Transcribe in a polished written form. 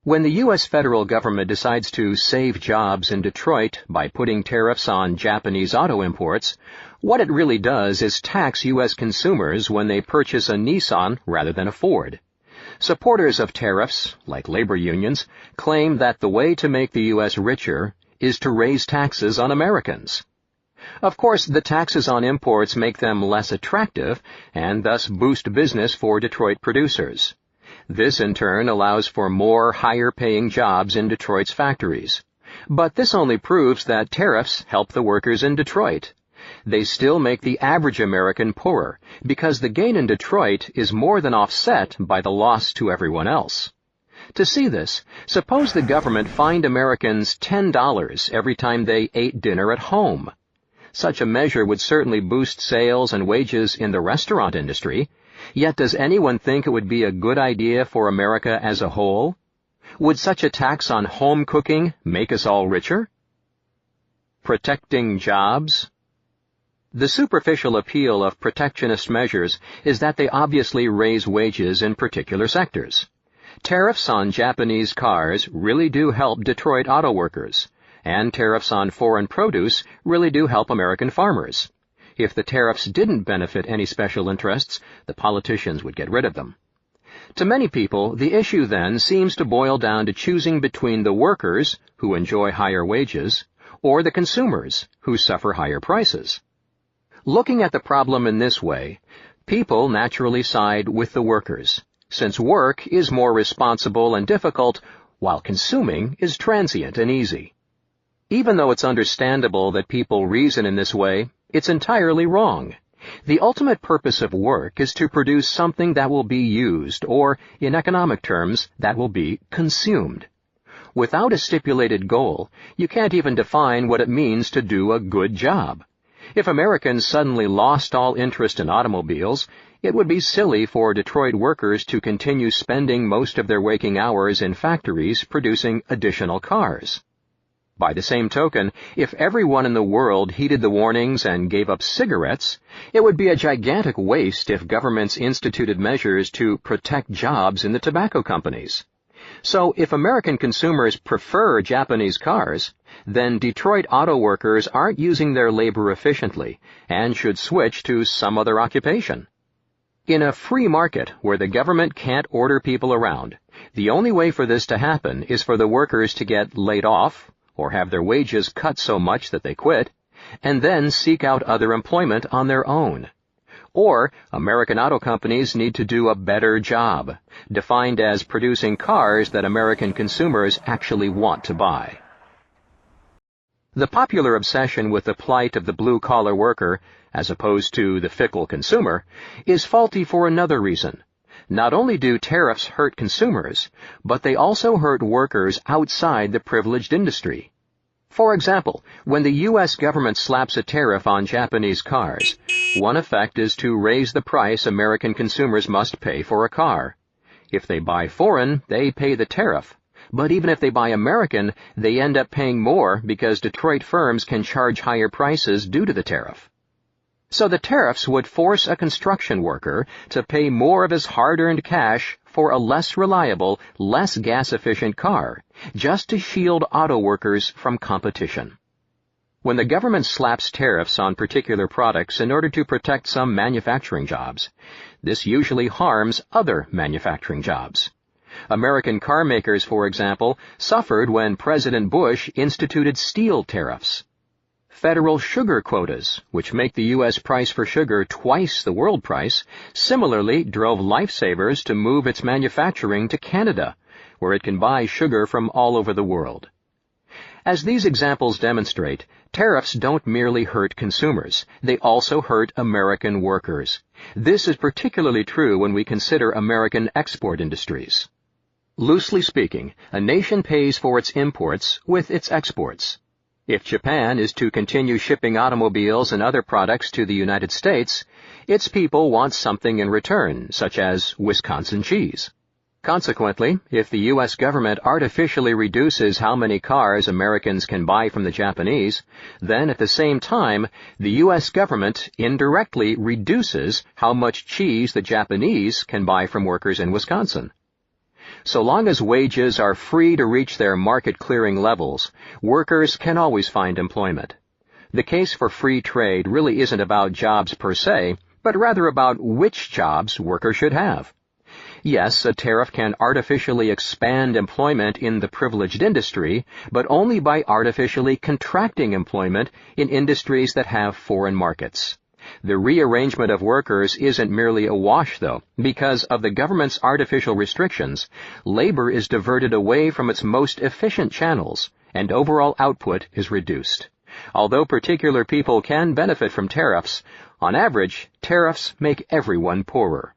When the U.S. federal government decides to save jobs in Detroit by putting tariffs on Japanese auto imports, what it really does is tax U.S. consumers when they purchase a Nissan rather than a Ford. Supporters of tariffs, like labor unions, claim that the way to make the U.S. richer is to raise taxes on Americans. Of course, the taxes on imports make them less attractive and thus boost business for Detroit producers. This, in turn, allows for more higher-paying jobs in Detroit's factories. But this only proves that tariffs help the workers in Detroit. They still make the average American poorer, because the gain in Detroit is more than offset by the loss to everyone else. To see this, suppose the government fined Americans $10 every time they ate dinner at home. Such a measure would certainly boost sales and wages in the restaurant industry. Yet does anyone think it would be a good idea for America as a whole? Would such a tax on home cooking make us all richer? Protecting jobs? The superficial appeal of protectionist measures is that they obviously raise wages in particular sectors. Tariffs on Japanese cars really do help Detroit auto workers, and tariffs on foreign produce really do help American farmers. If the tariffs didn't benefit any special interests, the politicians would get rid of them. To many people, the issue then seems to boil down to choosing between the workers, who enjoy higher wages, or the consumers, who suffer higher prices. Looking at the problem in this way, people naturally side with the workers, since work is more responsible and difficult, while consuming is transient and easy. Even though it's understandable that people reason in this way, it's entirely wrong. The ultimate purpose of work is to produce something that will be used, or, in economic terms, that will be consumed. Without a stipulated goal, you can't even define what it means to do a good job. If Americans suddenly lost all interest in automobiles, it would be silly for Detroit workers to continue spending most of their waking hours in factories producing additional cars. By the same token, if everyone in the world heeded the warnings and gave up cigarettes, it would be a gigantic waste if governments instituted measures to protect jobs in the tobacco companies. So if American consumers prefer Japanese cars, then Detroit auto workers aren't using their labor efficiently and should switch to some other occupation. In a free market where the government can't order people around, the only way for this to happen is for the workers to get laid off, or have their wages cut so much that they quit, and then seek out other employment on their own. Or American auto companies need to do a better job, defined as producing cars that American consumers actually want to buy. The popular obsession with the plight of the blue-collar worker, as opposed to the fickle consumer, is faulty for another reason. Not only do tariffs hurt consumers, but they also hurt workers outside the privileged industry. For example, when the U.S. government slaps a tariff on Japanese cars, one effect is to raise the price American consumers must pay for a car. If they buy foreign, they pay the tariff. But even if they buy American, they end up paying more because Detroit firms can charge higher prices due to the tariff. So the tariffs would force a construction worker to pay more of his hard-earned cash for a less reliable, less gas-efficient car, just to shield auto workers from competition. When the government slaps tariffs on particular products in order to protect some manufacturing jobs, this usually harms other manufacturing jobs. American car makers, for example, suffered when President Bush instituted steel tariffs. Federal sugar quotas, which make the U.S. price for sugar twice the world price, similarly drove Lifesavers to move its manufacturing to Canada, where it can buy sugar from all over the world. As these examples demonstrate, tariffs don't merely hurt consumers, they also hurt American workers. This is particularly true when we consider American export industries. Loosely speaking, a nation pays for its imports with its exports. If Japan is to continue shipping automobiles and other products to the United States, its people want something in return, such as Wisconsin cheese. Consequently, if the U.S. government artificially reduces how many cars Americans can buy from the Japanese, then at the same time, the U.S. government indirectly reduces how much cheese the Japanese can buy from workers in Wisconsin. So long as wages are free to reach their market-clearing levels, workers can always find employment. The case for free trade really isn't about jobs per se, but rather about which jobs workers should have. Yes, a tariff can artificially expand employment in the privileged industry, but only by artificially contracting employment in industries that have foreign markets. The rearrangement of workers isn't merely a wash, though. Because of the government's artificial restrictions, labor is diverted away from its most efficient channels, and overall output is reduced. Although particular people can benefit from tariffs, on average, tariffs make everyone poorer.